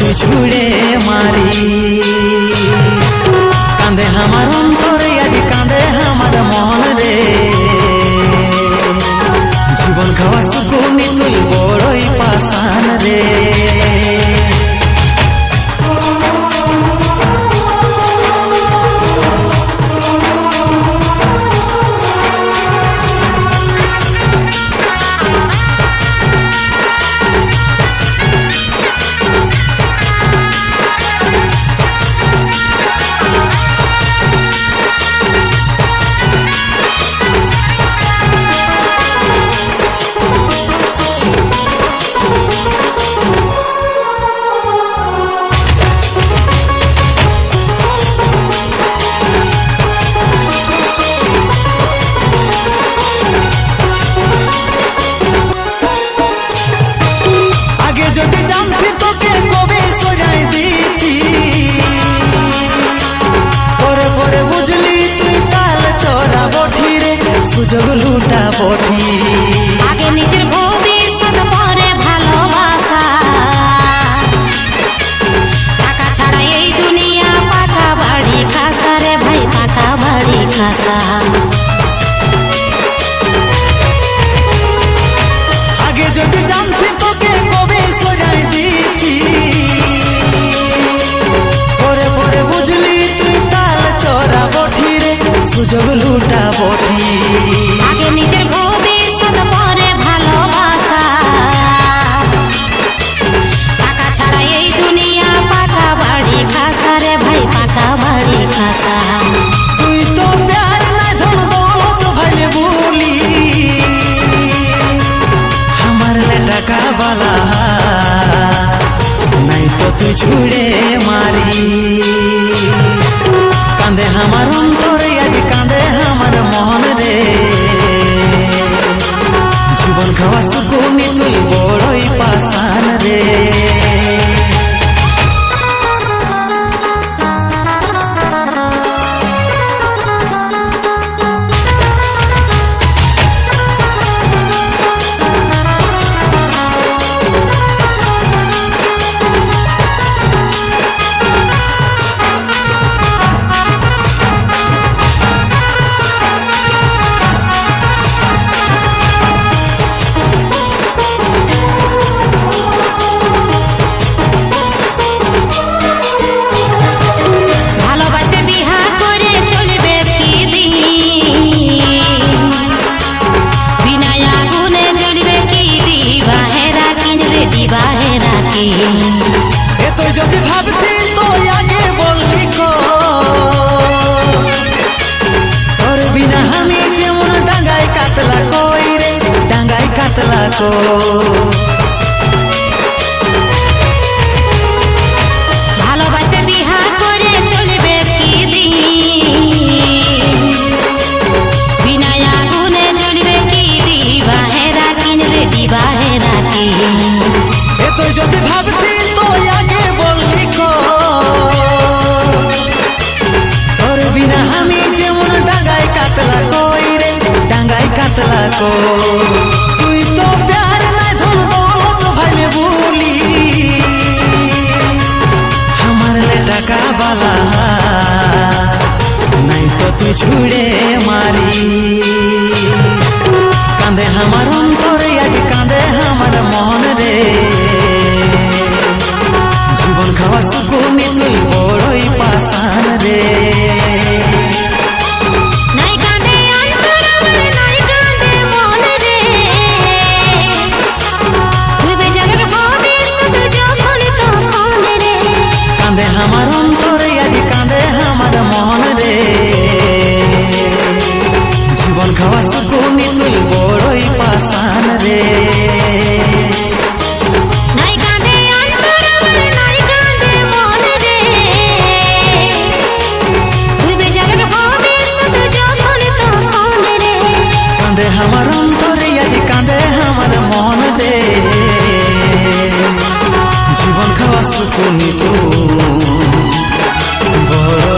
তুই ছুড়ে মারি কাঁদে আমার অন্তরে আজ কাঁদে আমার মন রে জীবন খাওয়া সুকুনি তুই বড়ই পাষাণ রে যদি জানতি তোকে কবে সজাই দিতি পরে পরে বুঝলি তুই তাল চোরা বঠি রে সুযোগ লুটা বঠি আগে নিজের ভবিষ্যৎ পরে ভালোবাসা টাকা ছাড়া এই দুনিয়া পাকা বাড়ি খাসা রে ভাই পাকা বাড়ি খাসা আগে যদি জানতি তোকে কবে সজাই দিতি পরে পরে বুঝলি তুই তাল চোরা বঠি রে সুযোগ লুটা বঠি আগে নিজের ভবিষ্যৎ পরে ভালোবাসা টাকা ছাড়া এই দুনিয়া পাকা বাড়ি খাসা রে ভাই পাকা বাড়ি খাসা তুই তো প্যার নাই ধন দৌলত ভাইলে বলি আমার টাকা বালা নাই তো তুই ছুড়ে মারি কাঁদে আমার অন্তরে আজ কাঁদে আমার মন রে জীবন খাওয়া সুকুনি তুই বড়ই পাষাণ রে ভালোবাসে বিহা করে চলবে কি দিন বিনা আগুনে জ্বলবে কি দিবাহেরা কিনলে দিবাহেরা কি এ তুই যদি ভাবতি তো আগে বললি কো তোর বিনা আমি যেমন ডাঙ্গায় কাতলা কই রে ডাঙ্গায় কাতলা কো ভালোবাসে বিহা করে চলবে কি দিন বিনা আগুনে জ্বলবে কি দিবাহেরা কিনলে দিবাহেরা কি এ তুই যদি ভাবতি তো আগে বললি কো তোর বিনা আমি যেমন ডাঙ্গায় কাতলা কই রে ডাঙ্গায় কাতলা কো তুই তো প্যার নাই ধন দৌলত ভাইলে বলি আমার টাকা বালা নাই তো তুই ছুড়ে মারি কাঁদে আমার অন্তরে আজ কাঁদে আমার মন রে জীবন খাওয়া সুকুনি তুই বড়ই পাষাণ রে নাই কাঁদে অন্তর আমার নাই কাঁদে মন রে ডুবে যাবে ভবিষ্যৎ যখন তখন রে কাঁদে আমার অন্তরে আজ কাঁদে আমার মন রে জীবন খাওয়া সুকুনি তুই বড়ই পাষাণ রে নাই কাঁদে অন্তর আমার নাই কাঁদে মন রে ডুবে যাবে ভবিষ্যৎ যখন তখন রে কাঁদে আমার অন্তরে আজ কাঁদে আমার মন রে জীবন খাওয়া সুকুনি তুই বড়